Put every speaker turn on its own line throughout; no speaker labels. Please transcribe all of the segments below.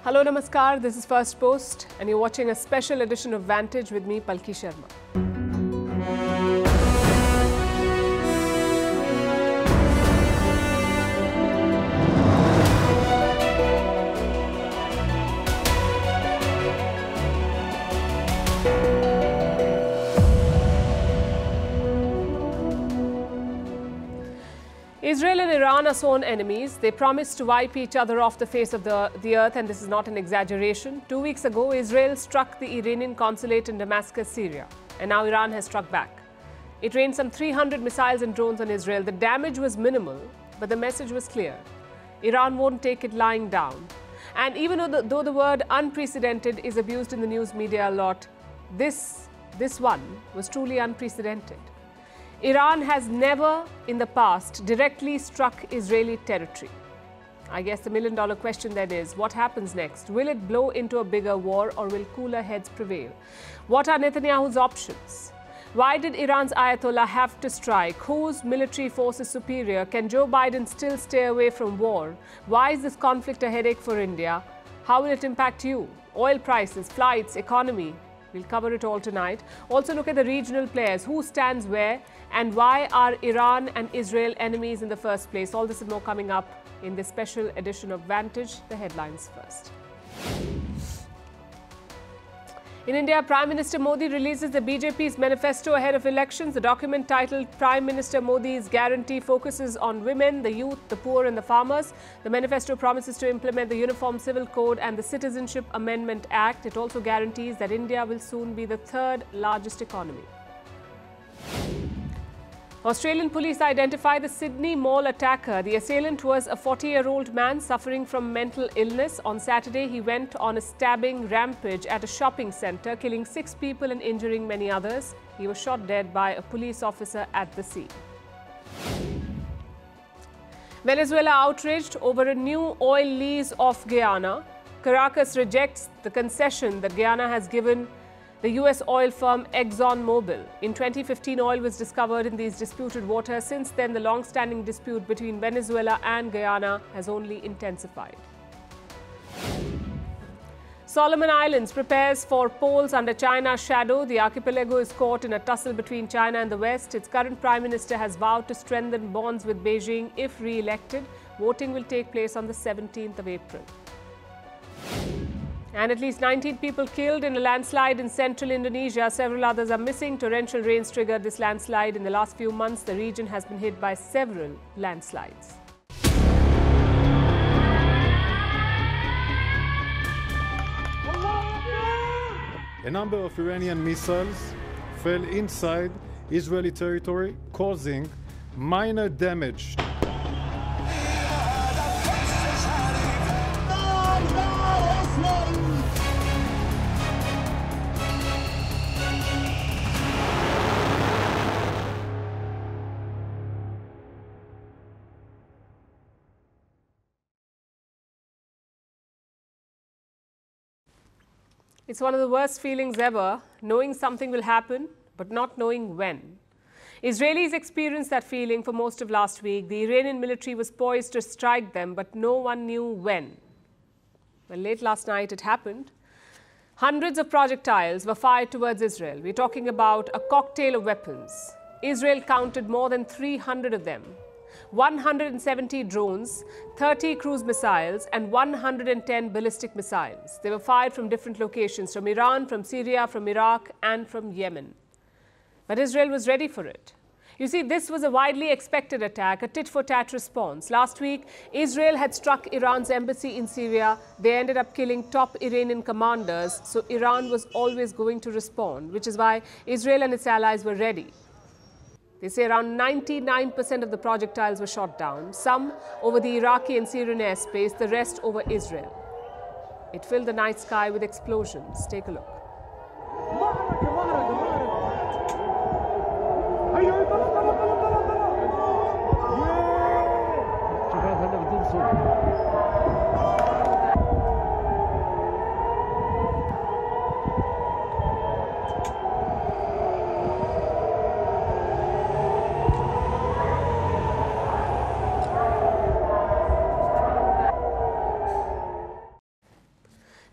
Hello, Namaskar. This is Firstpost, and you're watching a special edition of Vantage with me, Palki Sharma. Israel and Iran are sworn enemies. They promised to wipe each other off the face of the earth, and this is not an exaggeration. 2 weeks ago, Israel struck the Iranian consulate in Damascus, Syria, and now Iran has struck back. It rained some 300 missiles and drones on Israel. The damage was minimal, but the message was clear. Iran won't take it lying down. And even though the word unprecedented is abused in the news media a lot, this one was truly unprecedented. Iran has never in the past directly struck Israeli territory. I guess the million-dollar question then is, what happens next? Will it blow into a bigger war, or will cooler heads prevail? What are Netanyahu's options? Why did Iran's Ayatollah have to strike? Whose military force is superior? Can Joe Biden still stay away from war? Why is this conflict a headache for India? How will it impact you? Oil prices, flights, economy. We'll cover it all tonight. Also look at the regional players, who stands where, and why are Iran and Israel enemies in the first place. All this and more coming up in this special edition of Vantage. The headlines first. In India, Prime Minister Modi releases the BJP's manifesto ahead of elections. The document, titled Prime Minister Modi's Guarantee, focuses on women, the youth, the poor and the farmers. The manifesto promises to implement the Uniform Civil Code and the Citizenship Amendment Act. It also guarantees that India will soon be the third largest economy. Australian police identify the Sydney Mall attacker. The assailant was a 40-year-old man suffering from mental illness. On Saturday, he went on a stabbing rampage at a shopping centre, killing 6 people and injuring many others. He was shot dead by a police officer at the scene. Venezuela outraged over a new oil lease off Guyana. Caracas rejects the concession that Guyana has given the U.S. oil firm ExxonMobil. In 2015, oil was discovered in these disputed waters. Since then, the long-standing dispute between Venezuela and Guyana has only intensified. Solomon Islands prepares for polls under China's shadow. The archipelago is caught in a tussle between China and the West. Its current prime minister has vowed to strengthen bonds with Beijing if re-elected. Voting will take place on the 17th of April. And at least 19 people killed in a landslide in central Indonesia. Several others are missing. Torrential rains triggered this landslide. In the last few months, the region has been hit by several landslides.
A number of Iranian missiles fell inside Israeli territory, causing minor damage.
It's one of the worst feelings ever, knowing something will happen, but not knowing when. Israelis experienced that feeling for most of last week. The Iranian military was poised to strike them, but no one knew when. Well, late last night it happened. Hundreds of projectiles were fired towards Israel. We're talking about a cocktail of weapons. Israel counted more than 300 of them. 170 drones, 30 cruise missiles and 110 ballistic missiles. They were fired from different locations, from Iran, from Syria, from Iraq and from Yemen. But Israel was ready for it. You see, this was a widely expected attack, a tit-for-tat response. Last week, Israel had struck Iran's embassy in Syria. They ended up killing top Iranian commanders, so Iran was always going to respond, which is why Israel and its allies were ready. They say around 99% of the projectiles were shot down, some over the Iraqi and Syrian airspace, the rest over Israel. It filled the night sky with explosions. Take a look.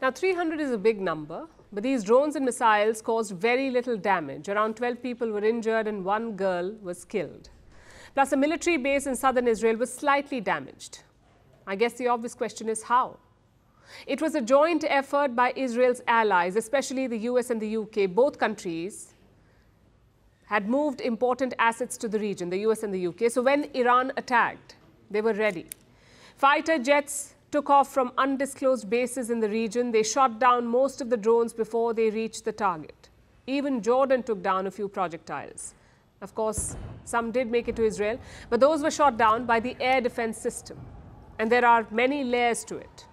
Now, 300 is a big number, but these drones and missiles caused very little damage. Around 12 people were injured and 1 girl was killed. Plus, a military base in southern Israel was slightly damaged. I guess the obvious question is how? It was a joint effort by Israel's allies, especially the US and the UK. Both countries had moved important assets to the region, the US and the UK. So when Iran attacked, they were ready. Fighter jets took off from undisclosed bases in the region. They shot down most of the drones before they reached the target. Even Jordan took down a few projectiles. Of course, some did make it to Israel, but those were shot down by the air defense system. And there are many layers to it.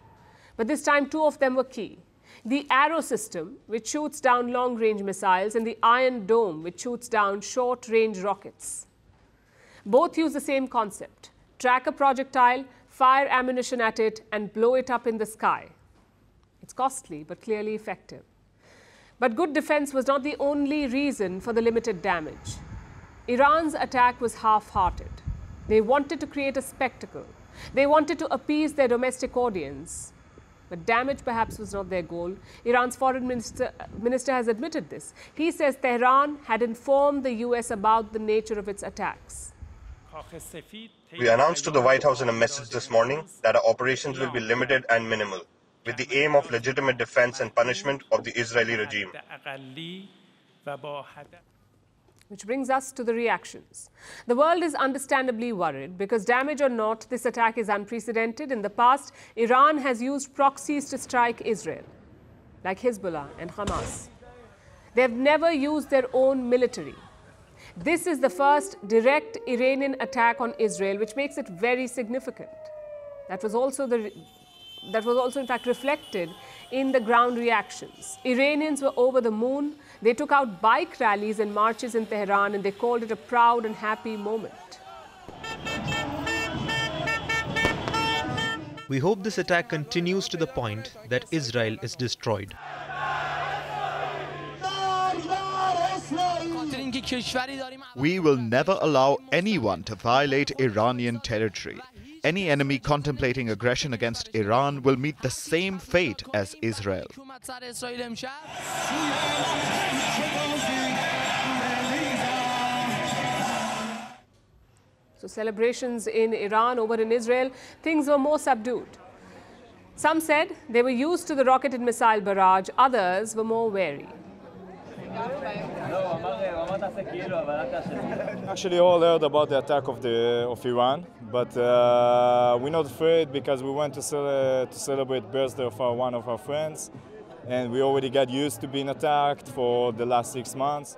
But this time, 2 of them were key. The Arrow system, which shoots down long-range missiles, and the Iron Dome, which shoots down short-range rockets. Both use the same concept: track a projectile, fire ammunition at it, and blow it up in the sky. It's costly, but clearly effective. But good defense was not the only reason for the limited damage. Iran's attack was half-hearted. They wanted to create a spectacle. They wanted to appease their domestic audience. But damage perhaps was not their goal. Iran's foreign minister has admitted this. He says Tehran had informed the US about the nature of its attacks.
We announced to the White House in a message this morning that our operations will be limited and minimal, with the aim of legitimate defense and punishment of the Israeli regime.
Which brings us to the reactions. The world is understandably worried because, damage or not, this attack is unprecedented. In the past, Iran has used proxies to strike Israel, like Hezbollah and Hamas. They have never used their own military. This is the first direct Iranian attack on Israel, which makes it very significant. That was also in fact reflected in the ground reactions. Iranians were over the moon. They took out bike rallies and marches in Tehran, and they called it a proud and happy moment.
We hope this attack continues to the point that Israel is destroyed.
We will never allow anyone to violate Iranian territory. Any enemy contemplating aggression against Iran will meet the same fate as Israel.
So celebrations in Iran, over in Israel, things were more subdued. Some said they were used to the rocket and missile barrage. Others were more wary.
Actually, all heard about the attack of Iran, but we're not afraid because we went to celebrate birthday of one of our friends, and we already got used to being attacked for the last 6 months.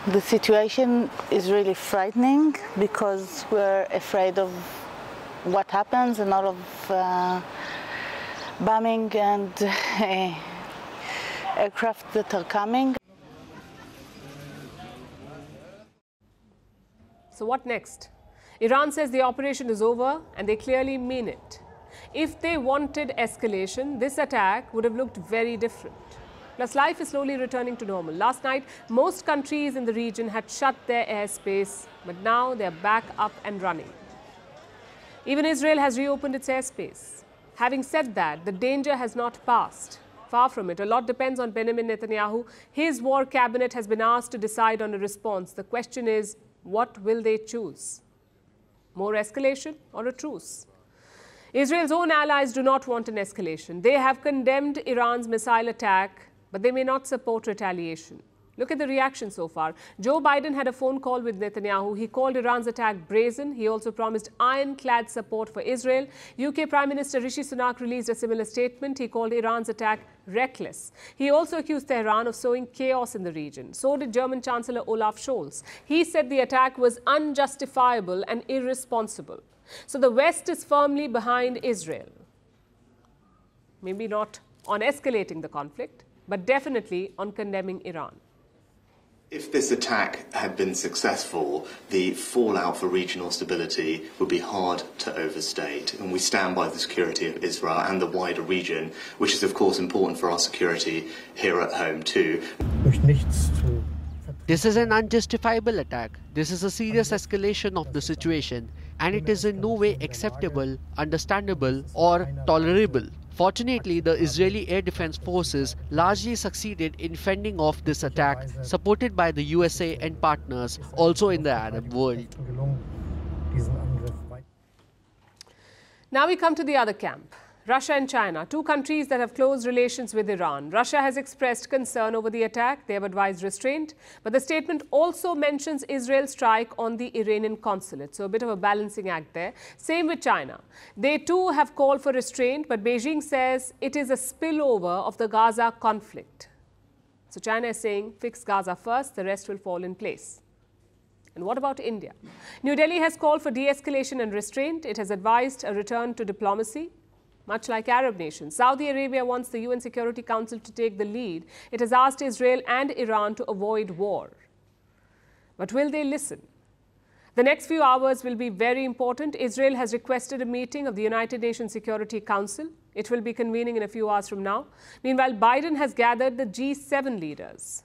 The situation is really frightening because we're afraid of what happens and all of bombing and aircraft that are coming.
So what next? Iran says the operation is over, and they clearly mean it. If they wanted escalation, this attack would have looked very different. Plus, life is slowly returning to normal. Last night, most countries in the region had shut their airspace, but now they're back up and running. Even Israel has reopened its airspace. Having said that, the danger has not passed. Far from it. A lot depends on Benjamin Netanyahu. His war cabinet has been asked to decide on a response. The question is, what will they choose? More escalation or a truce? Israel's own allies do not want an escalation. They have condemned Iran's missile attack, but they may not support retaliation. Look at the reaction so far. Joe Biden had a phone call with Netanyahu. He called Iran's attack brazen. He also promised ironclad support for Israel. UK Prime Minister Rishi Sunak released a similar statement. He called Iran's attack reckless. He also accused Tehran of sowing chaos in the region. So did German Chancellor Olaf Scholz. He said the attack was unjustifiable and irresponsible. So the West is firmly behind Israel. Maybe not on escalating the conflict, but definitely on condemning Iran.
If this attack had been successful, the fallout for regional stability would be hard to overstate, and we stand by the security of Israel and the wider region, which is of course important for our security here at home too.
This is an unjustifiable attack. This is a serious escalation of the situation. and it is in no way acceptable, understandable or tolerable. Fortunately, the Israeli Air Defense Forces largely succeeded in fending off this attack, supported by the USA and partners also in the Arab world.
Now we come to the other camp. Russia and China, two countries that have close relations with Iran. Russia has expressed concern over the attack. They have advised restraint. But the statement also mentions Israel's strike on the Iranian consulate. So a bit of a balancing act there. Same with China. They too have called for restraint, but Beijing says it is a spillover of the Gaza conflict. So China is saying, fix Gaza first, the rest will fall in place. And what about India? New Delhi has called for de-escalation and restraint. It has advised a return to diplomacy. Much like Arab nations, Saudi Arabia wants the UN Security Council to take the lead. It has asked Israel and Iran to avoid war. But will they listen? The next few hours will be very important. Israel has requested a meeting of the United Nations Security Council. It will be convening in a few hours from now. Meanwhile, Biden has gathered the G7 leaders.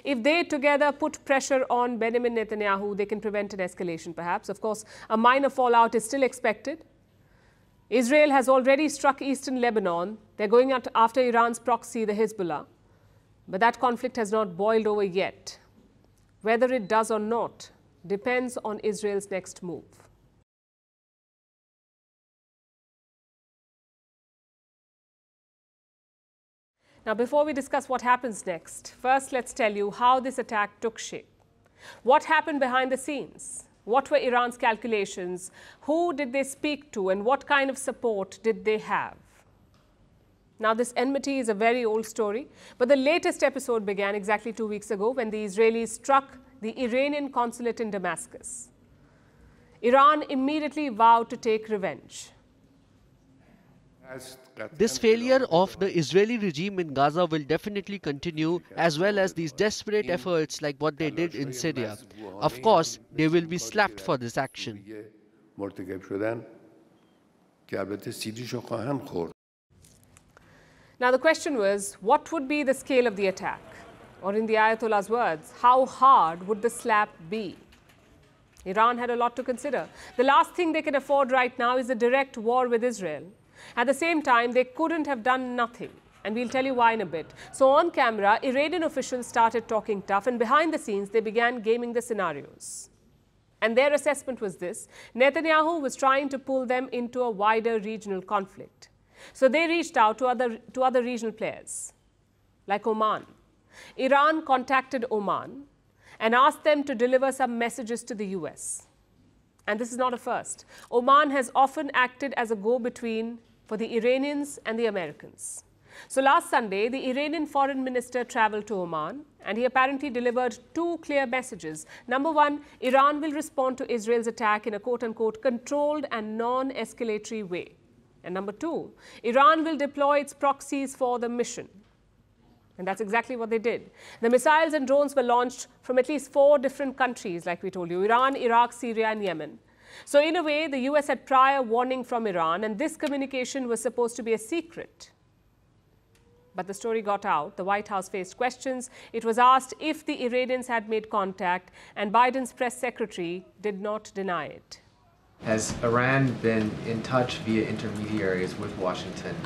If they together put pressure on Benjamin Netanyahu, they can prevent an escalation perhaps. Of course, a minor fallout is still expected. Israel has already struck eastern Lebanon. They're going after Iran's proxy, the Hezbollah. But that conflict has not boiled over yet. Whether it does or not depends on Israel's next move. Now, before we discuss what happens next, first let's tell you how this attack took shape. What happened behind the scenes? What were Iran's calculations? Who did they speak to? And what kind of support did they have? Now, this enmity is a very old story, but the latest episode began exactly 2 weeks ago when the Israelis struck the Iranian consulate in Damascus. Iran immediately vowed to take revenge.
This failure of the Israeli regime in Gaza will definitely continue, as well as these desperate efforts like what they did in Syria. Of course, they will be slapped for this action.
Now, the question was, what would be the scale of the attack? Or in the Ayatollah's words, how hard would the slap be? Iran had a lot to consider. The last thing they can afford right now is a direct war with Israel. At the same time, they couldn't have done nothing. And we'll tell you why in a bit. So on camera, Iranian officials started talking tough, and behind the scenes, they began gaming the scenarios. And their assessment was this: Netanyahu was trying to pull them into a wider regional conflict. So they reached out to other regional players, like Oman. Iran contacted Oman and asked them to deliver some messages to the US. And this is not a first. Oman has often acted as a go-between for the Iranians and the Americans. So last Sunday, the Iranian foreign minister traveled to Oman, and he apparently delivered two clear messages. Number one, Iran will respond to Israel's attack in a quote-unquote controlled and non-escalatory way. And number two, Iran will deploy its proxies for the mission. And that's exactly what they did. The missiles and drones were launched from at least 4 different countries, like we told you: Iran, Iraq, Syria, and Yemen. So in a way, the US had prior warning from Iran, and this communication was supposed to be a secret. But the story got out. The White House faced questions. It was asked if the Iranians had made contact, and Biden's press secretary did not deny it.
Has Iran been in touch via intermediaries with Washington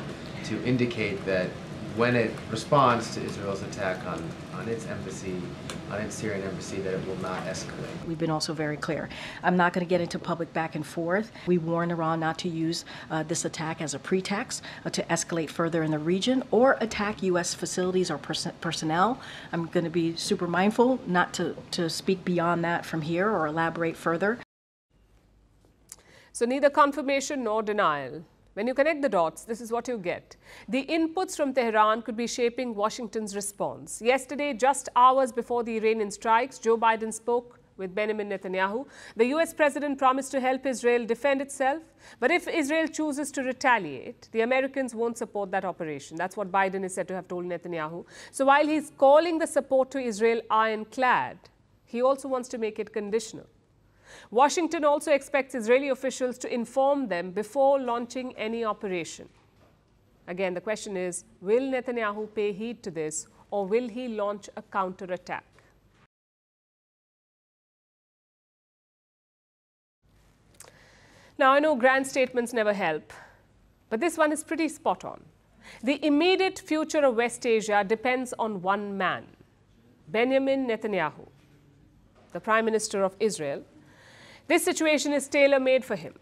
to indicate that when it responds to Israel's attack on its embassy, on its Syrian embassy, that it will not escalate?
We've been also very clear. I'm not going to get into public back and forth. We warn Iran not to use this attack as a pretext to escalate further in the region or attack U.S. facilities or personnel. I'm going to be super mindful not to speak beyond that from here or elaborate further.
So neither confirmation nor denial. When you connect the dots, this is what you get. The inputs from Tehran could be shaping Washington's response. Yesterday, just hours before the Iranian strikes, Joe Biden spoke with Benjamin Netanyahu. The US president promised to help Israel defend itself. But if Israel chooses to retaliate, the Americans won't support that operation. That's what Biden is said to have told Netanyahu. So while he's calling the support to Israel ironclad, he also wants to make it conditional. Washington also expects Israeli officials to inform them before launching any operation. Again, the question is, will Netanyahu pay heed to this, or will he launch a counterattack? Now, I know grand statements never help, but this one is pretty spot on. The immediate future of West Asia depends on one man, Benjamin Netanyahu, the Prime Minister of Israel. This situation is tailor-made for him.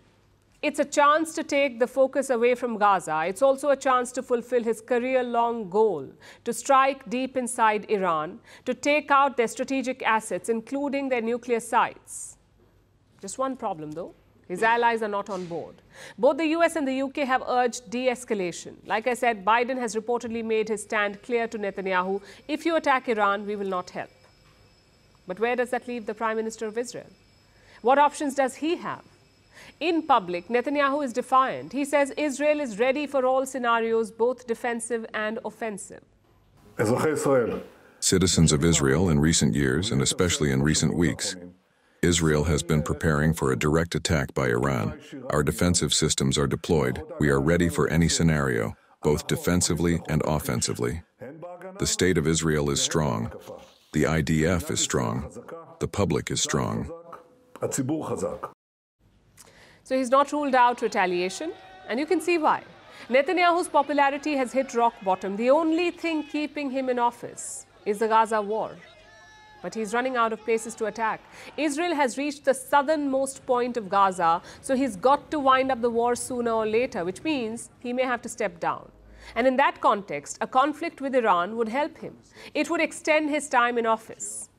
It's a chance to take the focus away from Gaza. It's also a chance to fulfill his career-long goal, to strike deep inside Iran, to take out their strategic assets, including their nuclear sites. Just one problem, though. His allies are not on board. Both the US and the UK have urged de-escalation. Like I said, Biden has reportedly made his stand clear to Netanyahu: if you attack Iran, we will not help. But where does that leave the Prime Minister of Israel? What options does he have? In public, Netanyahu is defiant. He says Israel is ready for all scenarios, both defensive and offensive.
Citizens of Israel in recent years, and especially in recent weeks, Israel has been preparing for a direct attack by Iran. Our defensive systems are deployed. We are ready for any scenario, both defensively and offensively. The state of Israel is strong. The IDF is strong. The public is strong.
So he's not ruled out retaliation, and you can see why. Netanyahu's popularity has hit rock bottom. The only thing keeping him in office is the Gaza war. But he's running out of places to attack. Israel has reached the southernmost point of Gaza, so he's got to wind up the war sooner or later, which means he may have to step down. And in that context, a conflict with Iran would help him. It would extend his time in office.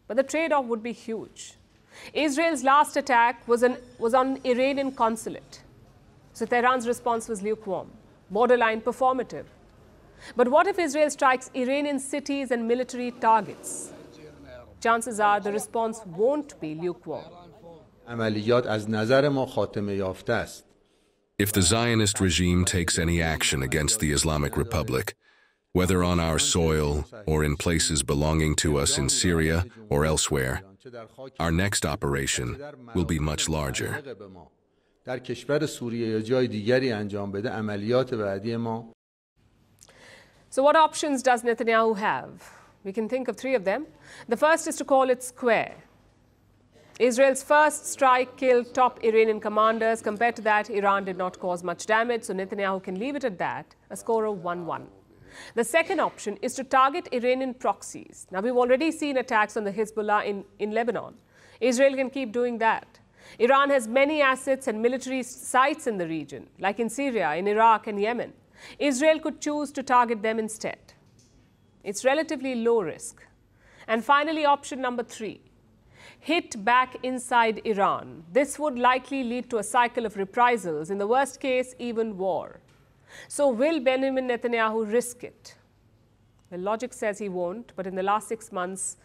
But the trade-off would be huge. Israel's last attack was on Iranian consulate. So Tehran's response was lukewarm, borderline performative. But what if Israel strikes Iranian cities and military targets? Chances are the response won't be lukewarm.
If the Zionist regime takes any action against the Islamic Republic, whether on our soil or in places belonging to us in Syria or elsewhere, our next operation will be much larger.
So what options does Netanyahu have? We can think of three of them. The first is to call it square. Israel's first strike killed top Iranian commanders. Compared to that, Iran did not cause much damage, so Netanyahu can leave it at that, a score of 1-1. The second option is to target Iranian proxies. Now, we've already seen attacks on the Hezbollah in Lebanon. Israel can keep doing that. Iran has many assets and military sites in the region, like in Syria, in Iraq, and Yemen. Israel could choose to target them instead. It's relatively low risk. And finally, option number 3, hit back inside Iran. This would likely lead to a cycle of reprisals, in the worst case, even war. So will Benjamin Netanyahu risk it? Well, logic says he won't, but in the last 6 months,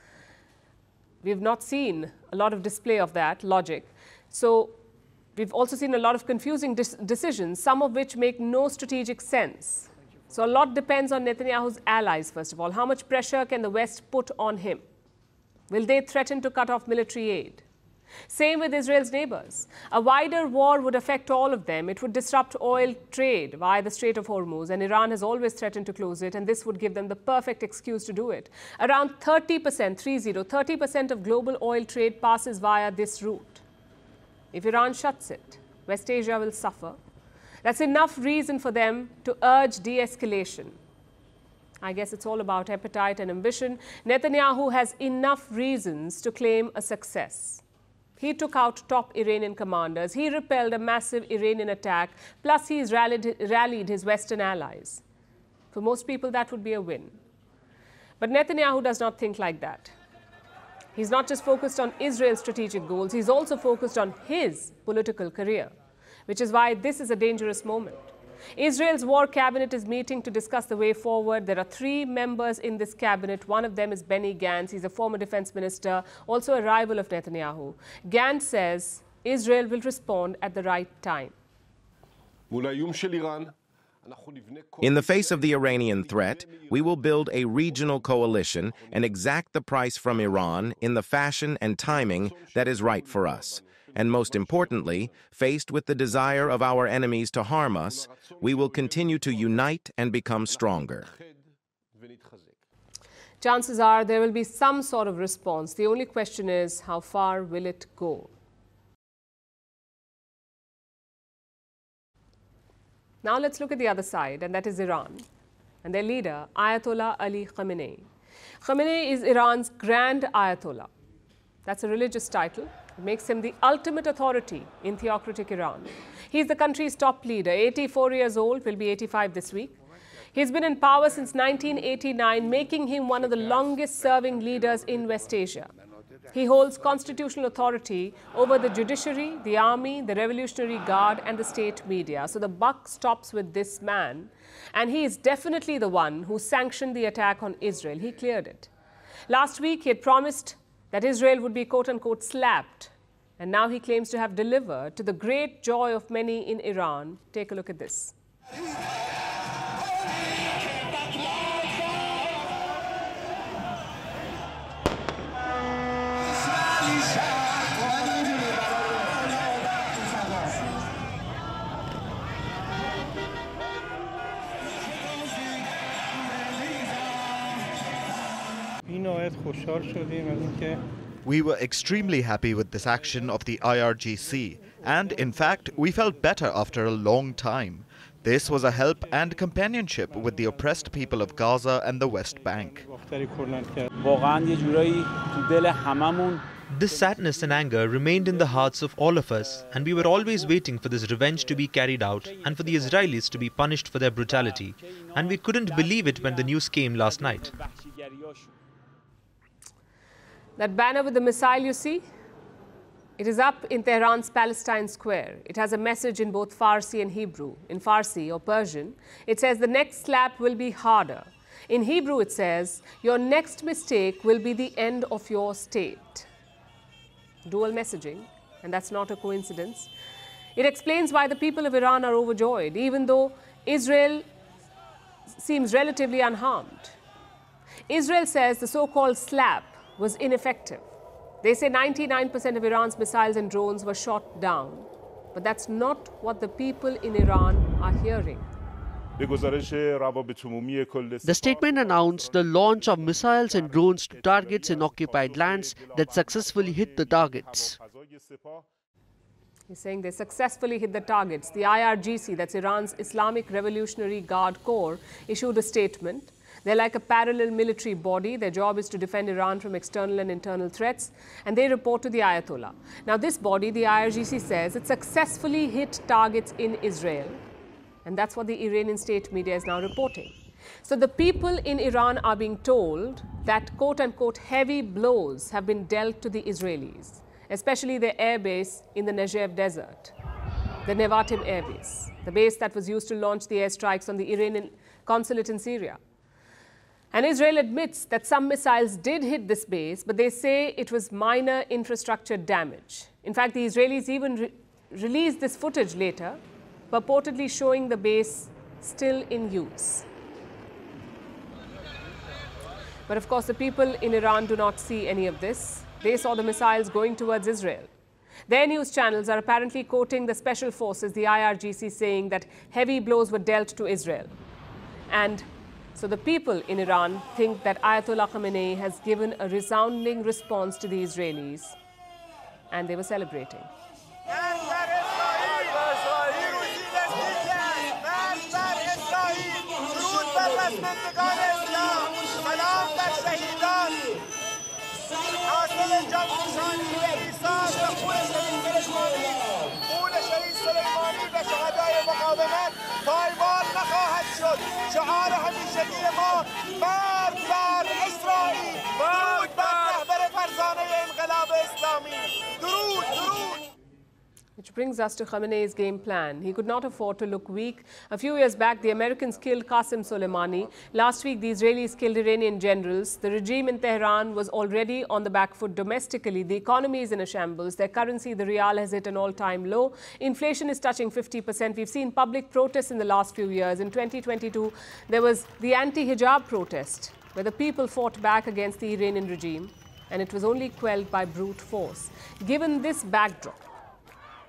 we've not seen a lot of display of that logic. So we've also seen a lot of confusing decisions, some of which make no strategic sense. So a lot depends on Netanyahu's allies, first of all. How much pressure can the West put on him? Will they threaten to cut off military aid? Same with Israel's neighbors. A wider war would affect all of them. It would disrupt oil trade via the Strait of Hormuz, and Iran has always threatened to close it, and this would give them the perfect excuse to do it. Around 30% of global oil trade passes via this route. If Iran shuts it, West Asia will suffer. That's enough reason for them to urge de-escalation. I guess it's all about appetite and ambition. Netanyahu has enough reasons to claim a success. He took out top Iranian commanders. He repelled a massive Iranian attack. Plus, he's rallied his Western allies. For most people, that would be a win. But Netanyahu does not think like that. He's not just focused on Israel's strategic goals. He's also focused on his political career, which is why this is a dangerous moment. Israel's war cabinet is meeting to discuss the way forward. There are 3 members in this cabinet. One of them is Benny Gantz. He's a former defense minister, also a rival of Netanyahu. Gantz says Israel will respond at the right time.
In the face of the Iranian threat, we will build a regional coalition and exact the price from Iran in the fashion and timing that is right for us. And most importantly, faced with the desire of our enemies to harm us, we will continue to unite and become stronger.
Chances are there will be some sort of response. The only question is, how far will it go? Now let's look at the other side, and that is Iran and their leader, Ayatollah Ali Khamenei. Khamenei is Iran's Grand Ayatollah. That's a religious title. It makes him the ultimate authority in theocratic Iran. He's the country's top leader, 84 years old, will be 85 this week. He's been in power since 1989, making him one of the longest-serving leaders in West Asia. He holds constitutional authority over the judiciary, the army, the Revolutionary Guard, and the state media. So the buck stops with this man, and he is definitely the one who sanctioned the attack on Israel. He cleared it. Last week, he had promised that Israel would be quote-unquote slapped, and now he claims to have delivered to the great joy of many in Iran. Take a look at this.
We were extremely happy with this action of the IRGC, and in fact, we felt better after a long time. This was a help and companionship with the oppressed people of Gaza and the West Bank.
This sadness and anger remained in the hearts of all of us, and we were always waiting for this revenge to be carried out and for the Israelis to be punished for their brutality. And we couldn't believe it when the news came last night.
That banner with the missile you see, it is up in Tehran's Palestine Square. It has a message in both Farsi and Hebrew. In Farsi or Persian, it says the next slap will be harder. In Hebrew, it says your next mistake will be the end of your state. Dual messaging, and that's not a coincidence. It explains why the people of Iran are overjoyed, even though Israel seems relatively unharmed. Israel says the so-called slap was ineffective. They say 99% of Iran's missiles and drones were shot down. But that's not what the people in Iran are hearing.
The statement announced the launch of missiles and drones to targets in occupied lands that successfully hit the targets.
He's saying they successfully hit the targets. The IRGC, that's Iran's Islamic Revolutionary Guard Corps, issued a statement. They're like a parallel military body. Their job is to defend Iran from external and internal threats, and they report to the Ayatollah. Now, this body, the IRGC, says it successfully hit targets in Israel, and that's what the Iranian state media is now reporting. So the people in Iran are being told that, quote-unquote, heavy blows have been dealt to the Israelis, especially their airbase in the Negev desert, the Nevatim Air Base, the base that was used to launch the airstrikes on the Iranian consulate in Syria. And Israel admits that some missiles did hit this base, but they say it was minor infrastructure damage. In fact, the Israelis even released this footage later, purportedly showing the base still in use. But of course, the people in Iran do not see any of this. They saw the missiles going towards Israel. Their news channels are apparently quoting the special forces, the IRGC, saying that heavy blows were dealt to Israel. And so the people in Iran think that Ayatollah Khamenei has given a resounding response to the Israelis, and they were celebrating. Which brings us to Khamenei's game plan. He could not afford to look weak. A few years back, the Americans killed Qasem Soleimani. Last week, the Israelis killed Iranian generals. The regime in Tehran was already on the back foot domestically. The economy is in a shambles. Their currency, the rial, has hit an all-time low. Inflation is touching 50%. We've seen public protests in the last few years. In 2022, there was the anti-hijab protest, where the people fought back against the Iranian regime, and it was only quelled by brute force. Given this backdrop,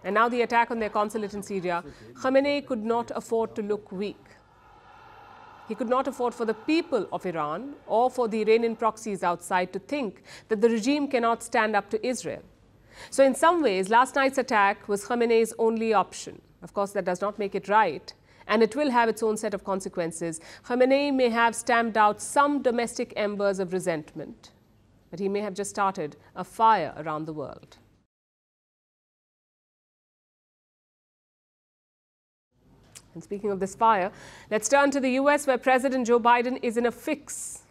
and now the attack on their consulate in Syria, Khamenei could not afford to look weak. He could not afford for the people of Iran or for the Iranian proxies outside to think that the regime cannot stand up to Israel. So in some ways, last night's attack was Khamenei's only option. Of course, that does not make it right, and it will have its own set of consequences. Khamenei may have stamped out some domestic embers of resentment, but he may have just started a fire around the world. And speaking of this fire, let's turn to the US, where President Joe Biden is in a fix.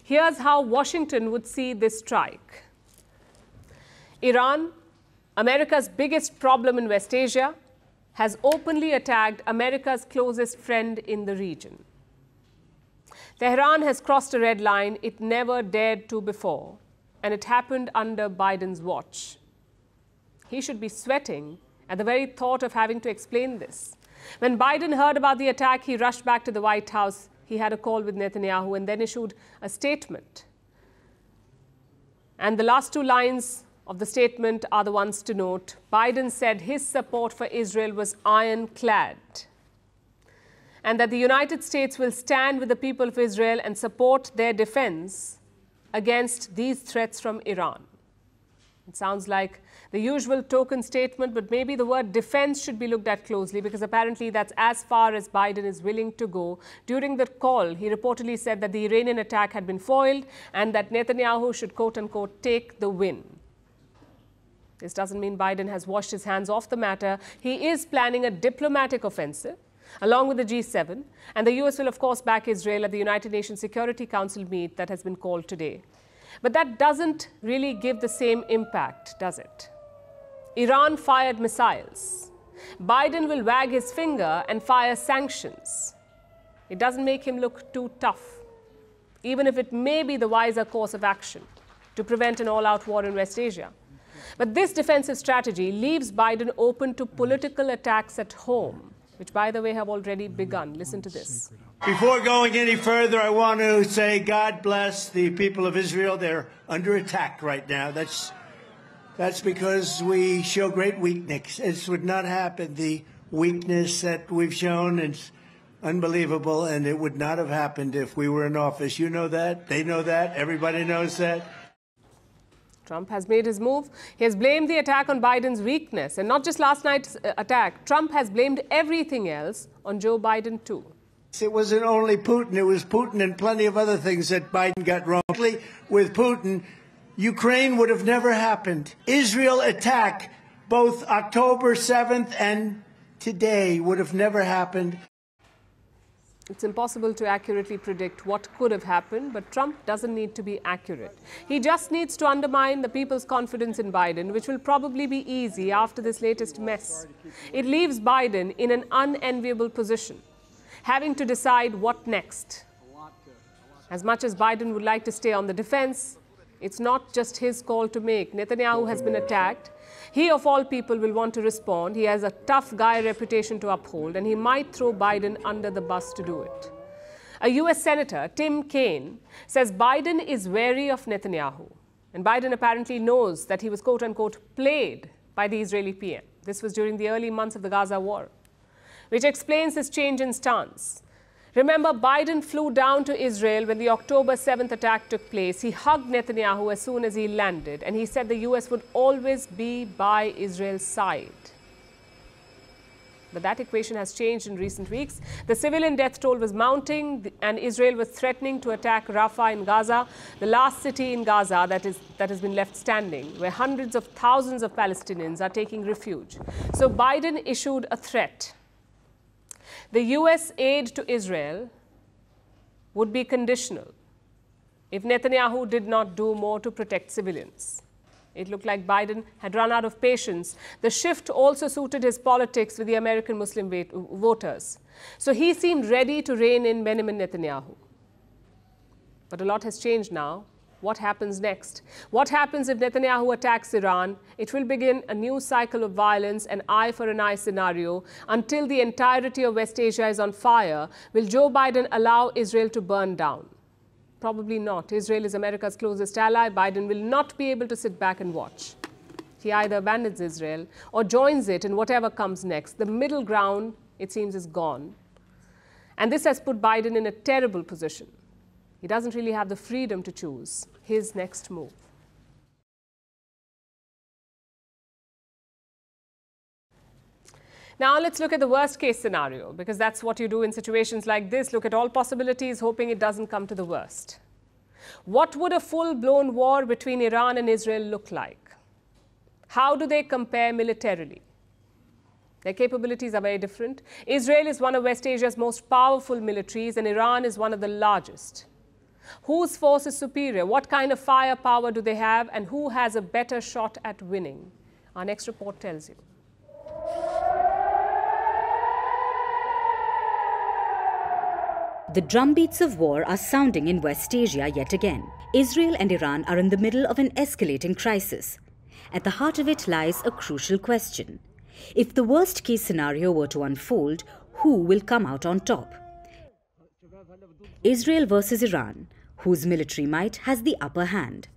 Here's how Washington would see this strike. Iran, America's biggest problem in West Asia, has openly attacked America's closest friend in the region. Tehran has crossed a red line it never dared to before, and it happened under Biden's watch. He should be sweating at the very thought of having to explain this. When Biden heard about the attack, he rushed back to the White House. He had a call with Netanyahu and then issued a statement. And the last two lines of the statement are the ones to note. Biden said his support for Israel was ironclad, and that the United States will stand with the people of Israel and support their defense against these threats from Iran. It sounds like the usual token statement, but maybe the word defense should be looked at closely, because apparently that's as far as Biden is willing to go. During the call, he reportedly said that the Iranian attack had been foiled and that Netanyahu should, quote-unquote, take the win. This doesn't mean Biden has washed his hands off the matter. He is planning a diplomatic offensive along with the G7, and the US will, of course, back Israel at the United Nations Security Council meet that has been called today. But that doesn't really give the same impact, does it? Iran fired missiles. Biden will wag his finger and fire sanctions. It doesn't make him look too tough, even if it may be the wiser course of action to prevent an all-out war in West Asia. But this defensive strategy leaves Biden open to political attacks at home, which, by the way, have already begun. Listen to this.
Before going any further, I want to say God bless the people of Israel. They're under attack right now. That's because we show great weakness. This would not happen. The weakness that we've shown is unbelievable, and it would not have happened if we were in office. You know that. They know that. Everybody knows that.
Trump has made his move. He has blamed the attack on Biden's weakness. And not just last night's attack. Trump has blamed everything else on Joe Biden, too.
It wasn't only Putin. It was Putin and plenty of other things that Biden got wrong. With Putin, Ukraine would have never happened. Israel attack, both October 7th and today, would have never happened.
It's impossible to accurately predict what could have happened, but Trump doesn't need to be accurate. He just needs to undermine the people's confidence in Biden, which will probably be easy after this latest mess. It leaves Biden in an unenviable position, having to decide what next. As much as Biden would like to stay on the defense, it's not just his call to make. Netanyahu has been attacked. He, of all people, will want to respond. He has a tough guy reputation to uphold, and he might throw Biden under the bus to do it. A US Senator, Tim Kaine, says Biden is wary of Netanyahu. And Biden apparently knows that he was, quote-unquote, played by the Israeli PM. This was during the early months of the Gaza war, which explains his change in stance. Remember, Biden flew down to Israel when the October 7th attack took place. He hugged Netanyahu as soon as he landed, and he said the US would always be by Israel's side. But that equation has changed in recent weeks. The civilian death toll was mounting, and Israel was threatening to attack Rafah in Gaza, the last city in Gaza that has been left standing, where hundreds of thousands of Palestinians are taking refuge. So Biden issued a threat. The US aid to Israel would be conditional if Netanyahu did not do more to protect civilians. It looked like Biden had run out of patience. The shift also suited his politics with the American Muslim voters. So he seemed ready to rein in Benjamin Netanyahu. But a lot has changed now. What happens next? What happens if Netanyahu attacks Iran? It will begin a new cycle of violence, an eye for an eye scenario. Until the entirety of West Asia is on fire, will Joe Biden allow Israel to burn down? Probably not. Israel is America's closest ally. Biden will not be able to sit back and watch. He either abandons Israel or joins it in whatever comes next. The middle ground, it seems, is gone. And this has put Biden in a terrible position. He doesn't really have the freedom to choose his next move. Now let's look at the worst case scenario, because that's what you do in situations like this. Look at all possibilities, hoping it doesn't come to the worst. What would a full-blown war between Iran and Israel look like? How do they compare militarily? Their capabilities are very different. Israel is one of West Asia's most powerful militaries, and Iran is one of the largest. Whose force is superior? What kind of firepower do they have? And who has a better shot at winning? Our next report tells you.
The drumbeats of war are sounding in West Asia yet again. Israel and Iran are in the middle of an escalating crisis. At the heart of it lies a crucial question. If the worst-case scenario were to unfold, who will come out on top? Israel versus Iran, whose military might has the upper hand.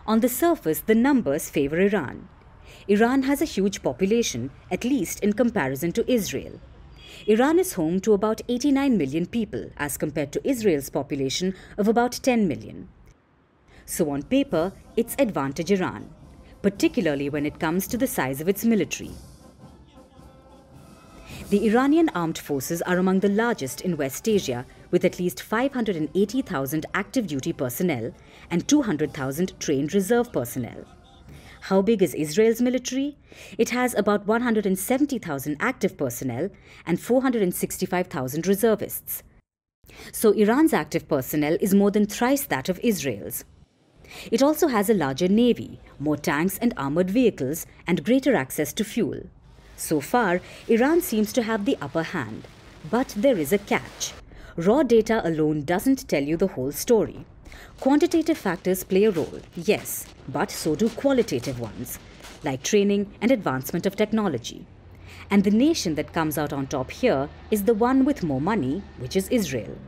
On the surface, the numbers favor Iran. Iran has a huge population, at least in comparison to Israel. Iran is home to about 89 million people as compared to Israel's population of about 10 million. So on paper, it's advantage Iran, particularly when it comes to the size of its military. The Iranian armed forces are among the largest in West Asia, with at least 580,000 active duty personnel and 200,000 trained reserve personnel. How big is Israel's military? It has about 170,000 active personnel and 465,000 reservists. So Iran's active personnel is more than thrice that of Israel's. It also has a larger navy, more tanks and armored vehicles, and greater access to fuel. So far, Iran seems to have the upper hand. But there is a catch. Raw data alone doesn't tell you the whole story. Quantitative factors play a role, yes, but so do qualitative ones, like training and advancement of technology. And the nation that comes out on top here is the one with more money, which is Israel.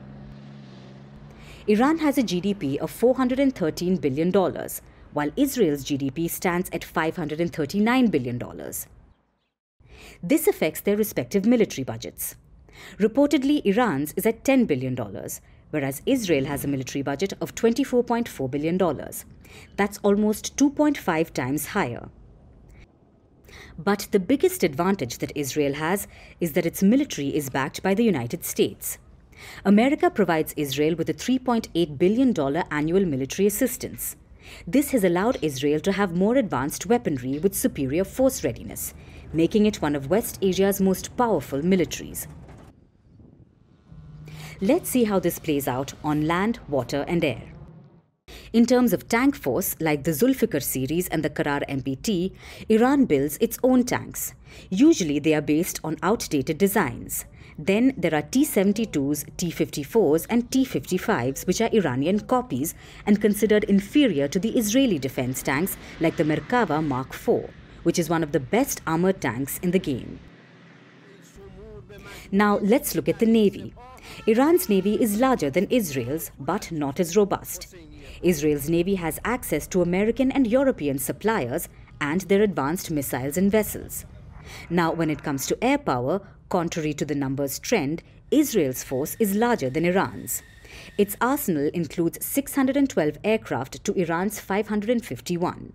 Iran has a GDP of $413 billion, while Israel's GDP stands at $539 billion. This affects their respective military budgets. Reportedly, Iran's is at $10 billion, whereas Israel has a military budget of $24.4 billion. That's almost 2.5 times higher. But the biggest advantage that Israel has is that its military is backed by the United States. America provides Israel with a $3.8 billion annual military assistance. This has allowed Israel to have more advanced weaponry with superior force readiness, making it one of West Asia's most powerful militaries. Let's see how this plays out on land, water and air. In terms of tank force, like the Zulfikar series and the Karar MPT, Iran builds its own tanks. Usually they are based on outdated designs. Then there are T-72s, T-54s and T-55s, which are Iranian copies and considered inferior to the Israeli defense tanks like the Merkava Mark IV, which is one of the best armored tanks in the game. Now let's look at the Navy. Iran's Navy is larger than Israel's, but not as robust. Israel's Navy has access to American and European suppliers and their advanced missiles and vessels. Now, when it comes to air power, contrary to the numbers trend, Israel's force is larger than Iran's. Its arsenal includes 612 aircraft to Iran's 551.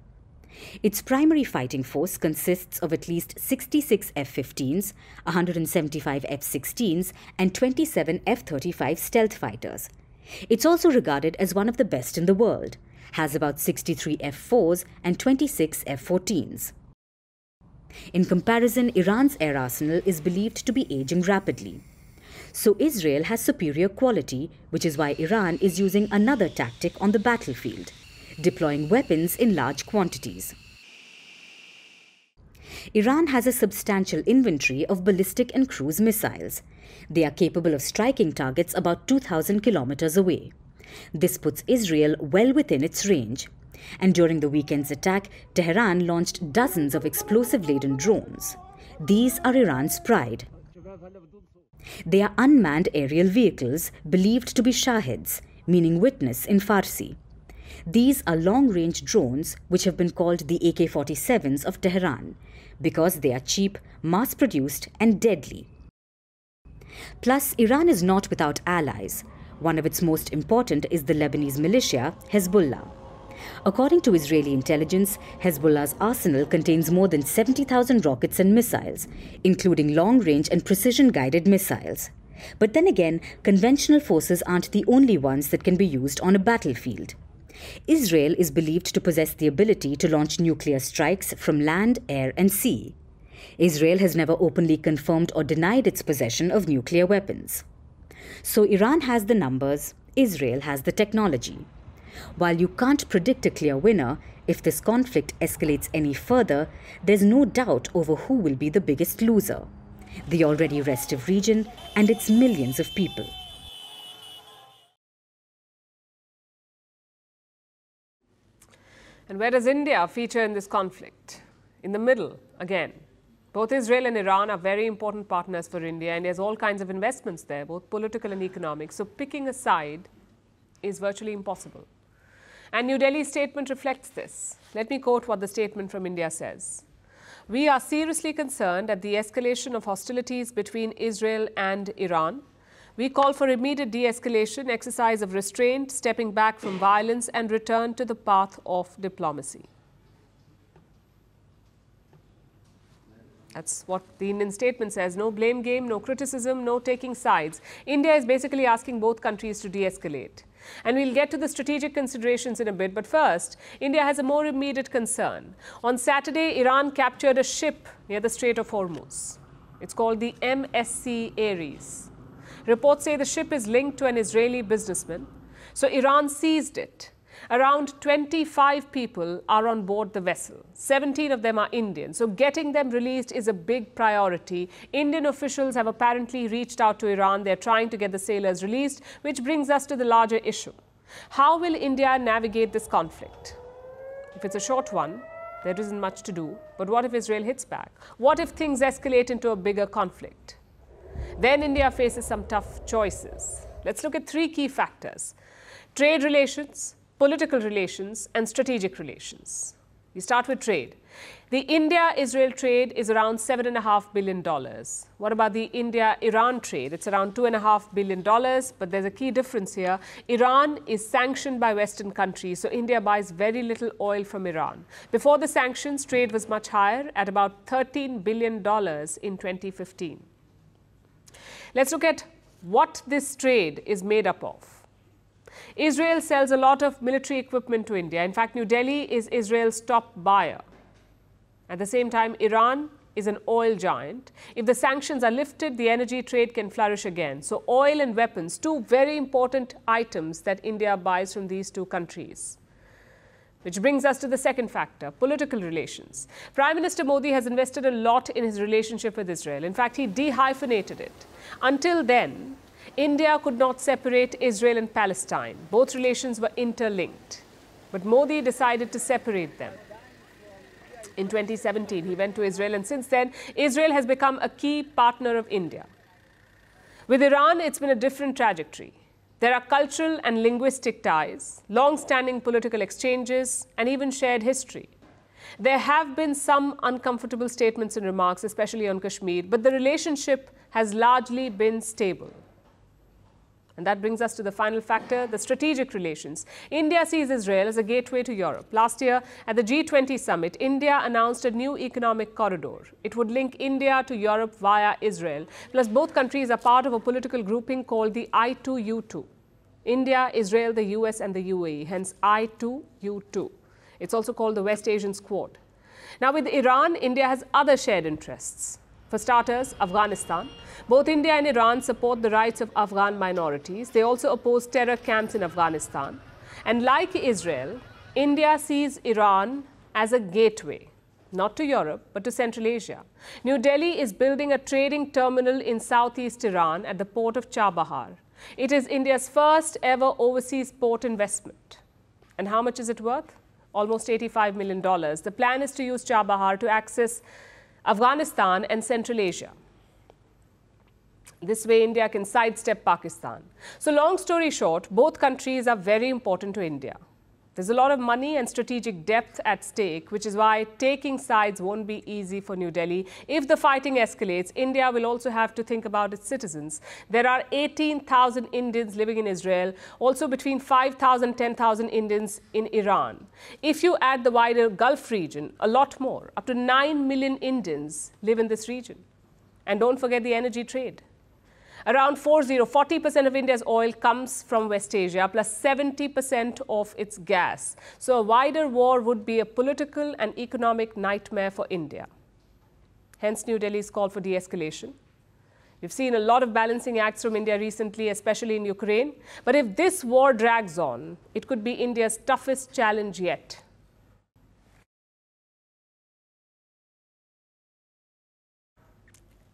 Its primary fighting force consists of at least 66 F-15s, 175 F-16s and 27 F-35 stealth fighters. It's also regarded as one of the best in the world, has about 63 F-4s and 26 F-14s. In comparison, Iran's air arsenal is believed to be aging rapidly. So Israel has superior quality, which is why Iran is using another tactic on the battlefield, deploying weapons in large quantities. Iran has a substantial inventory of ballistic and cruise missiles. They are capable of striking targets about 2,000 kilometers away. This puts Israel well within its range. And during the weekend's attack, Tehran launched dozens of explosive-laden drones. These are Iran's pride. They are unmanned aerial vehicles believed to be Shahids, meaning witness in Farsi. These are long-range drones which have been called the AK-47s of Tehran because they are cheap, mass-produced and deadly. Plus, Iran is not without allies. One of its most important is the Lebanese militia, Hezbollah. According to Israeli intelligence, Hezbollah's arsenal contains more than 70,000 rockets and missiles, including long-range and precision-guided missiles. But then again, conventional forces aren't the only ones that can be used on a battlefield. Israel is believed to possess the ability to launch nuclear strikes from land, air and sea. Israel has never openly confirmed or denied its possession of nuclear weapons. So Iran has the numbers, Israel has the technology. While you can't predict a clear winner, if this conflict escalates any further, there's no doubt over who will be the biggest loser: the already restive region and its millions of people.
And where does India feature in this conflict? In the middle, again. Both Israel and Iran are very important partners for India, and there's all kinds of investments there, both political and economic. So picking a side is virtually impossible. And New Delhi's statement reflects this. Let me quote what the statement from India says. "We are seriously concerned at the escalation of hostilities between Israel and Iran. We call for immediate de-escalation, exercise of restraint, stepping back from violence, and return to the path of diplomacy." That's what the Indian statement says. No blame game, no criticism, no taking sides. India is basically asking both countries to de-escalate. And we'll get to the strategic considerations in a bit. But first, India has a more immediate concern. On Saturday, Iran captured a ship near the Strait of Hormuz. It's called the MSC Ares. Reports say the ship is linked to an Israeli businessman. So Iran seized it. Around 25 people are on board the vessel. 17 of them are Indian. So getting them released is a big priority. Indian officials have apparently reached out to Iran. They're trying to get the sailors released, which brings us to the larger issue. How will India navigate this conflict? If it's a short one, there isn't much to do. But what if Israel hits back? What if things escalate into a bigger conflict? Then India faces some tough choices. Let's look at three key factors: trade relations, political relations, and strategic relations. We start with trade. The India-Israel trade is around $7.5 billion. What about the India-Iran trade? It's around $2.5 billion, but there's a key difference here. Iran is sanctioned by Western countries, so India buys very little oil from Iran. Before the sanctions, trade was much higher, at about $13 billion in 2015. Let's look at what this trade is made up of. Israel sells a lot of military equipment to India. In fact, New Delhi is Israel's top buyer. At the same time, Iran is an oil giant. If the sanctions are lifted, the energy trade can flourish again. So oil and weapons, two very important items that India buys from these two countries. Which brings us to the second factor, political relations. Prime Minister Modi has invested a lot in his relationship with Israel. In fact, he dehyphenated it. Until then, India could not separate Israel and Palestine. Both relations were interlinked. But Modi decided to separate them. In 2017, he went to Israel, and since then, Israel has become a key partner of India. With Iran, it's been a different trajectory. There are cultural and linguistic ties, long-standing political exchanges, and even shared history. There have been some uncomfortable statements and remarks, especially on Kashmir, but the relationship has largely been stable. And that brings us to the final factor, the strategic relations. India sees Israel as a gateway to Europe. Last year, at the G20 summit, India announced a new economic corridor. It would link India to Europe via Israel. Plus, both countries are part of a political grouping called the I2U2. India, Israel, the US, and the UAE, hence I2U2. It's also called the West Asian Squad. Now, with Iran, India has other shared interests. For starters, Afghanistan. Both India and Iran support the rights of Afghan minorities. They also oppose terror camps in Afghanistan. And like Israel, India sees Iran as a gateway, not to Europe, but to Central Asia. New Delhi is building a trading terminal in southeast Iran at the port of Chabahar. It is India's first ever overseas port investment. And how much is it worth? Almost $85 million. The plan is to use Chabahar to access Afghanistan and Central Asia. This way, India can sidestep Pakistan. So long story short, both countries are very important to India. There's a lot of money and strategic depth at stake, which is why taking sides won't be easy for New Delhi. If the fighting escalates, India will also have to think about its citizens. There are 18,000 Indians living in Israel, also between 5,000 and 10,000 Indians in Iran. If you add the wider Gulf region, a lot more. Up to 9 million Indians live in this region. And don't forget the energy trade. Around 40% of India's oil comes from West Asia, plus 70% of its gas. So a wider war would be a political and economic nightmare for India. Hence New Delhi's call for de-escalation. We've seen a lot of balancing acts from India recently, especially in Ukraine. But if this war drags on, it could be India's toughest challenge yet.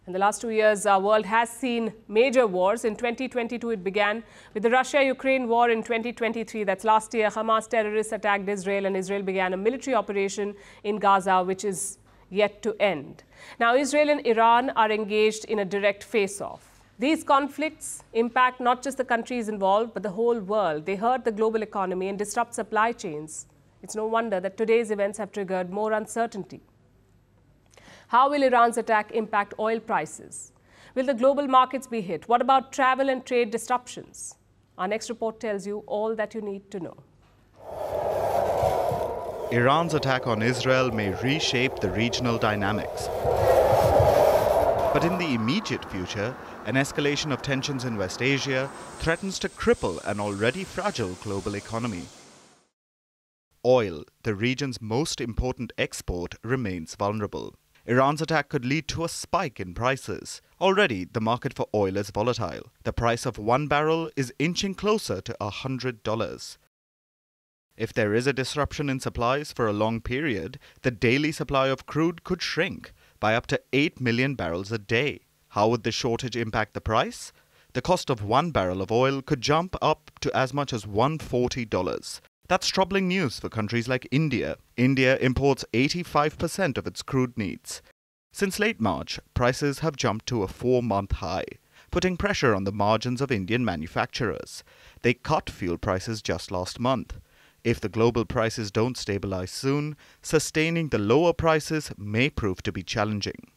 In the last 2 years, our world has seen major wars. In 2022, it began with the Russia-Ukraine war. In 2023, that's last year, Hamas terrorists attacked Israel and Israel began a military operation in Gaza, which is yet to end. Now, Israel and Iran are engaged in a direct face-off. These conflicts impact not just the countries involved, but the whole world. They hurt the global economy and disrupt supply chains. It's no wonder that today's events have triggered more uncertainty. How will Iran's attack impact oil prices? Will the global markets be hit? What about travel and trade disruptions? Our next report tells you all that you need to know.
Iran's attack on Israel may reshape the regional dynamics. But in the immediate future, an escalation of tensions in West Asia threatens to cripple an already fragile global economy. Oil, the region's most important export, remains vulnerable. Iran's attack could lead to a spike in prices. Already, the market for oil is volatile. The price of one barrel is inching closer to $100. If there is a disruption in supplies for a long period, the daily supply of crude could shrink by up to 8 million barrels a day. How would the shortage impact the price? The cost of one barrel of oil could jump up to as much as $140. That's troubling news for countries like India. India imports 85% of its crude needs. Since late March, prices have jumped to a 4-month high, putting pressure on the margins of Indian manufacturers. They cut fuel prices just last month. If the global prices don't stabilize soon, sustaining the lower prices may prove to be challenging.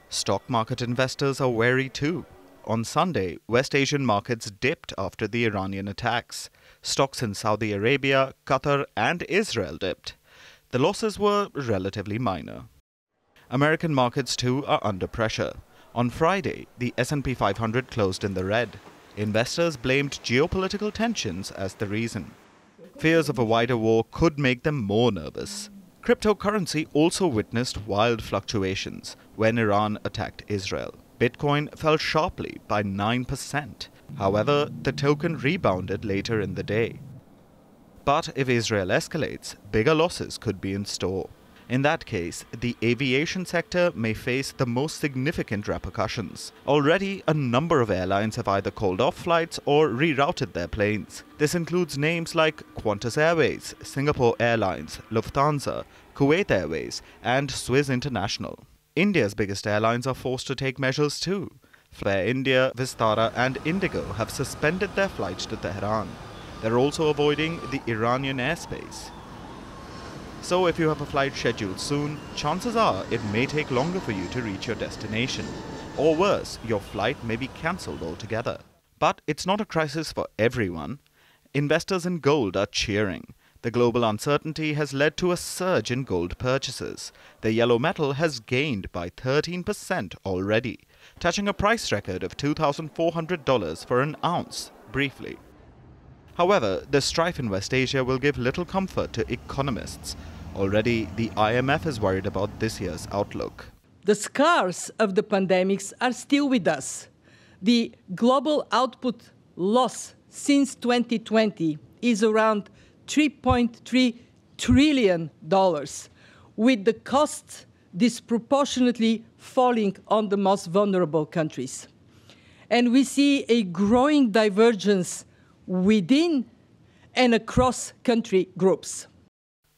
Stock market investors are wary too. On Sunday, West Asian markets dipped after the Iranian attacks. Stocks in Saudi Arabia, Qatar and Israel dipped. The losses were relatively minor. American markets too are under pressure. On Friday, the S&P 500 closed in the red. Investors blamed geopolitical tensions as the reason. Fears of a wider war could make them more nervous. Cryptocurrency also witnessed wild fluctuations when Iran attacked Israel. Bitcoin fell sharply by 9%. However, the token rebounded later in the day. But if Israel escalates, bigger losses could be in store. In that case, the aviation sector may face the most significant repercussions. Already, a number of airlines have either called off flights or rerouted their planes. This includes names like Qantas Airways, Singapore Airlines, Lufthansa, Kuwait Airways, and Swiss International. India's biggest airlines are forced to take measures too. Flair India, Vistara and Indigo have suspended their flights to Tehran. They're also avoiding the Iranian airspace. So if you have a flight scheduled soon, chances are it may take longer for you to reach your destination. Or worse, your flight may be cancelled altogether. But it's not a crisis for everyone. Investors in gold are cheering. The global uncertainty has led to a surge in gold purchases. The yellow metal has gained by 13% already, touching a price record of $2,400 for an ounce briefly. However, the strife in West Asia will give little comfort to economists. Already, the IMF is worried about this year's outlook.
The scars of the pandemics are still with us. The global output loss since 2020 is around $3.3 trillion, with the costs disproportionately falling on the most vulnerable countries. And we see a growing divergence within and across country groups.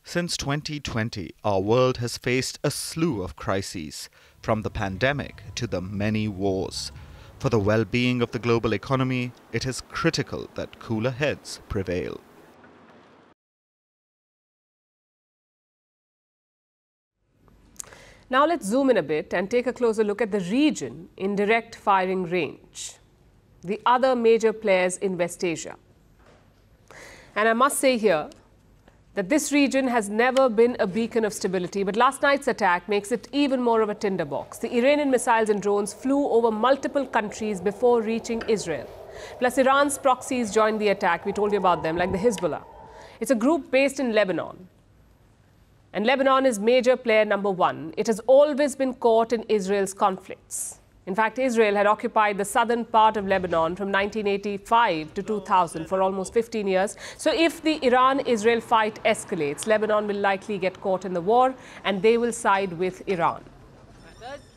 Since 2020, our world has faced a slew of crises, from the pandemic to the many wars. For the well-being of the global economy, it is critical that cooler heads prevail.
Now let's zoom in a bit and take a closer look at the region in direct firing range, the other major players in West Asia. And I must say here that this region has never been a beacon of stability, but last night's attack makes it even more of a tinderbox. The Iranian missiles and drones flew over multiple countries before reaching Israel. Plus, Iran's proxies joined the attack. We told you about them, like the Hezbollah. It's a group based in Lebanon. And Lebanon is major player number one. It has always been caught in Israel's conflicts. In fact, Israel had occupied the southern part of Lebanon from 1985 to 2000 for almost 15 years. So if the Iran-Israel fight escalates, Lebanon will likely get caught in the war and they will side with Iran.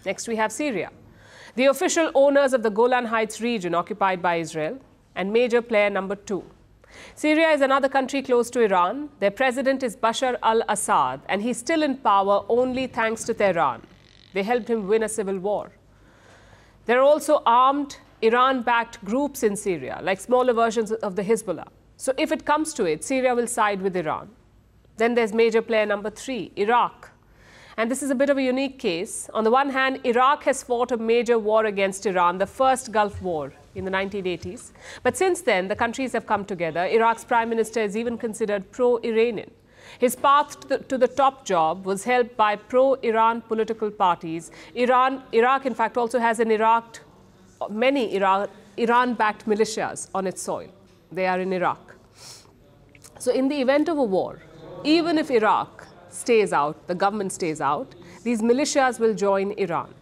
Next, we have Syria, the official owners of the Golan Heights region occupied by Israel and major player number two. Syria is another country close to Iran. Their president is Bashar al-Assad and he's still in power only thanks to Tehran. They helped him win a civil war. There are also armed Iran-backed groups in Syria, like smaller versions of the Hezbollah. So if it comes to it, Syria will side with Iran. Then there's major player number three, Iraq. And this is a bit of a unique case. On the one hand, Iraq has fought a major war against Iran, the first Gulf War in the 1980s. But since then, the countries have come together. Iraq's prime minister is even considered pro-Iranian. His path to the top job was helped by pro-Iran political parties. Iraq, in fact, also has many Iran-backed militias on its soil. They are in Iraq. So in the event of a war, even if Iraq stays out, the government stays out, these militias will join Iran.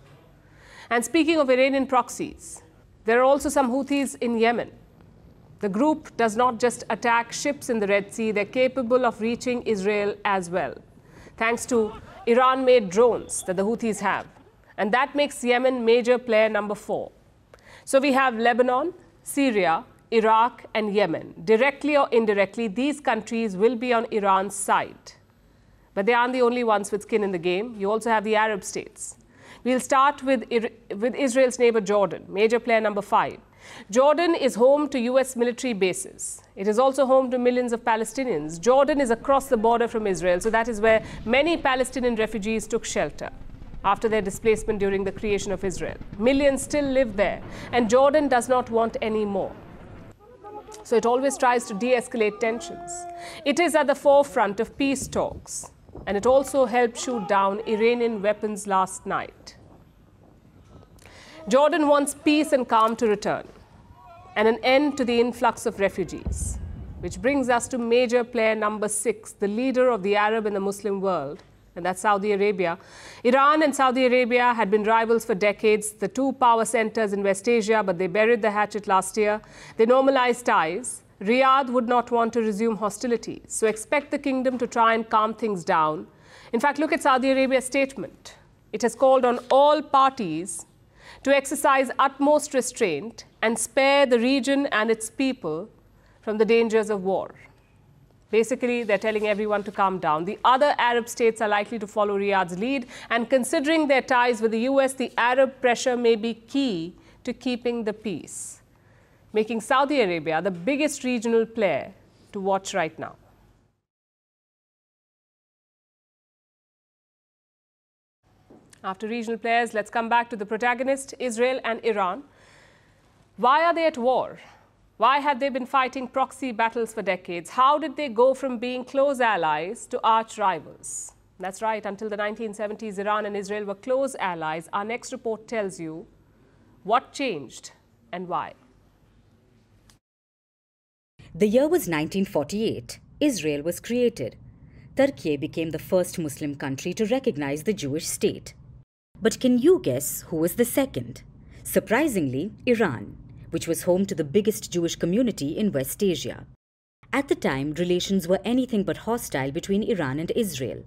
And speaking of Iranian proxies, there are also some Houthis in Yemen. The group does not just attack ships in the Red Sea, they're capable of reaching Israel as well, thanks to Iran-made drones that the Houthis have. And that makes Yemen major player number four. So we have Lebanon, Syria, Iraq, and Yemen. Directly or indirectly, these countries will be on Iran's side. But they aren't the only ones with skin in the game. You also have the Arab states. We'll start with Israel's neighbor Jordan, major player number five. Jordan is home to US military bases. It is also home to millions of Palestinians. Jordan is across the border from Israel, so that is where many Palestinian refugees took shelter after their displacement during the creation of Israel. Millions still live there, and Jordan does not want any more. So it always tries to de-escalate tensions. It is at the forefront of peace talks, and it also helped shoot down Iranian weapons last night. Jordan wants peace and calm to return, and an end to the influx of refugees. Which brings us to major player number six, the leader of the Arab and the Muslim world, and that's Saudi Arabia. Iran and Saudi Arabia had been rivals for decades, the two power centers in West Asia, but they buried the hatchet last year. They normalized ties. Riyadh would not want to resume hostilities, so expect the kingdom to try and calm things down. In fact, look at Saudi Arabia's statement. It has called on all parties to exercise utmost restraint and spare the region and its people from the dangers of war. Basically, they're telling everyone to calm down. The other Arab states are likely to follow Riyadh's lead, and considering their ties with the US, the Arab pressure may be key to keeping the peace, making Saudi Arabia the biggest regional player to watch right now. After regional players, let's come back to the protagonist, Israel and Iran. Why are they at war? Why have they been fighting proxy battles for decades? How did they go from being close allies to arch rivals? That's right, until the 1970s, Iran and Israel were close allies. Our next report tells you what changed and why.
The year was 1948. Israel was created. Turkey became the first Muslim country to recognize the Jewish state. But can you guess who was the second? Surprisingly, Iran, which was home to the biggest Jewish community in West Asia. At the time, relations were anything but hostile between Iran and Israel.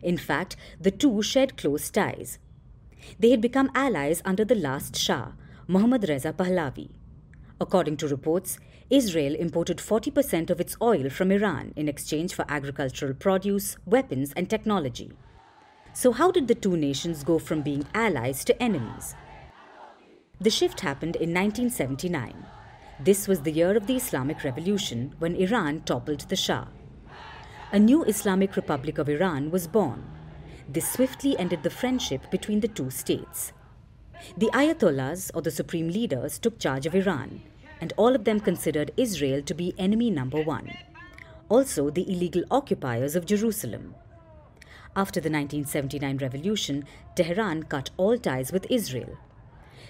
In fact, the two shared close ties. They had become allies under the last Shah, Mohammad Reza Pahlavi. According to reports, Israel imported 40% of its oil from Iran in exchange for agricultural produce, weapons, and technology. So how did the two nations go from being allies to enemies? The shift happened in 1979. This was the year of the Islamic Revolution, when Iran toppled the Shah. A new Islamic Republic of Iran was born. This swiftly ended the friendship between the two states. The Ayatollahs, or the supreme leaders, took charge of Iran, and all of them considered Israel to be enemy number one. Also, the illegal occupiers of Jerusalem. After the 1979 revolution, Tehran cut all ties with Israel.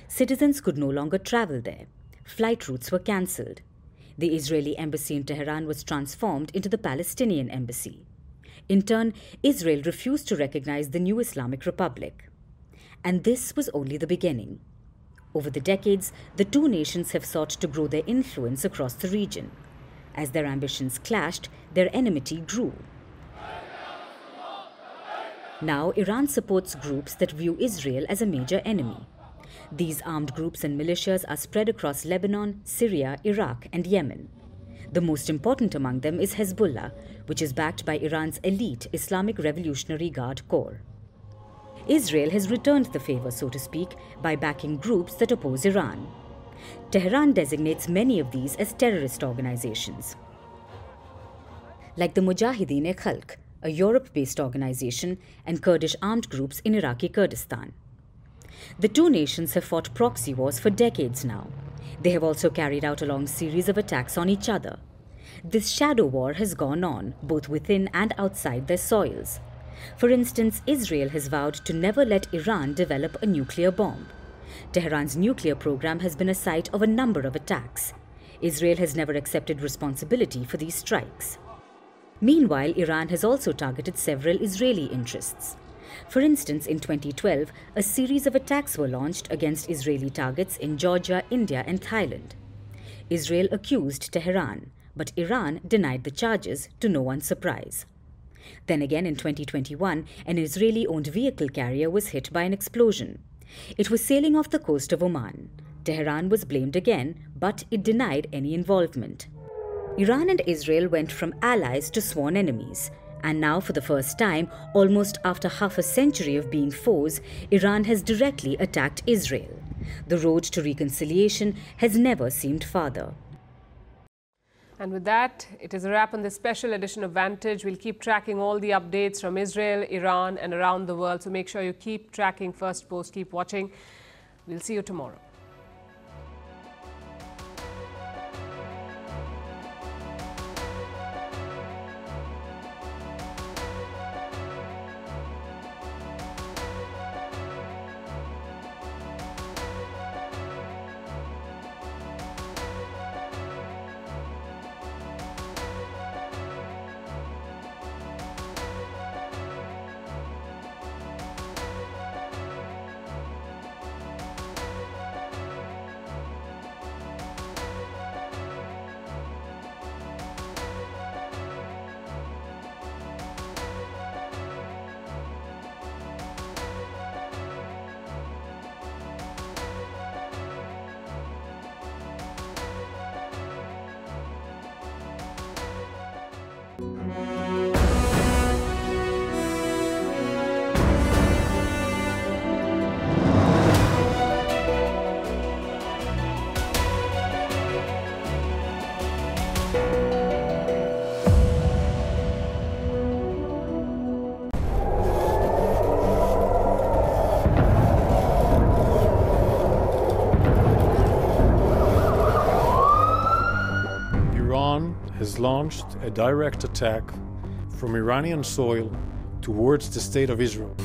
Citizens could no longer travel there. Flight routes were cancelled. The Israeli embassy in Tehran was transformed into the Palestinian embassy. In turn, Israel refused to recognize the new Islamic Republic. And this was only the beginning. Over the decades, the two nations have sought to grow their influence across the region. As their ambitions clashed, their enmity grew. Now, Iran supports groups that view Israel as a major enemy. These armed groups and militias are spread across Lebanon, Syria, Iraq, and Yemen. The most important among them is Hezbollah, which is backed by Iran's elite Islamic Revolutionary Guard Corps. Israel has returned the favor, so to speak, by backing groups that oppose Iran. Tehran designates many of these as terrorist organizations. Like the Mujahideen-e-Khalq, a Europe-based organization, and Kurdish armed groups in Iraqi Kurdistan. The two nations have fought proxy wars for decades now. They have also carried out a long series of attacks on each other. This shadow war has gone on, both within and outside their soils. For instance, Israel has vowed to never let Iran develop a nuclear bomb. Tehran's nuclear program has been a site of a number of attacks. Israel has never accepted responsibility for these strikes. Meanwhile, Iran has also targeted several Israeli interests. For instance, in 2012, a series of attacks were launched against Israeli targets in Georgia, India, and Thailand. Israel accused Tehran, but Iran denied the charges, to no one's surprise. Then again, in 2021, an Israeli-owned vehicle carrier was hit by an explosion. It was sailing off the coast of Oman. Tehran was blamed again, but it denied any involvement. Iran and Israel went from allies to sworn enemies. And now, for the first time, almost after half a century of being foes, Iran has directly attacked Israel. The road to reconciliation has never seemed farther.
And with that, it is a wrap on this special edition of Vantage. We'll keep tracking all the updates from Israel, Iran, and around the world. So make sure you keep tracking Firstpost, keep watching. We'll see you tomorrow.
Has launched a direct attack from Iranian soil towards the state of Israel.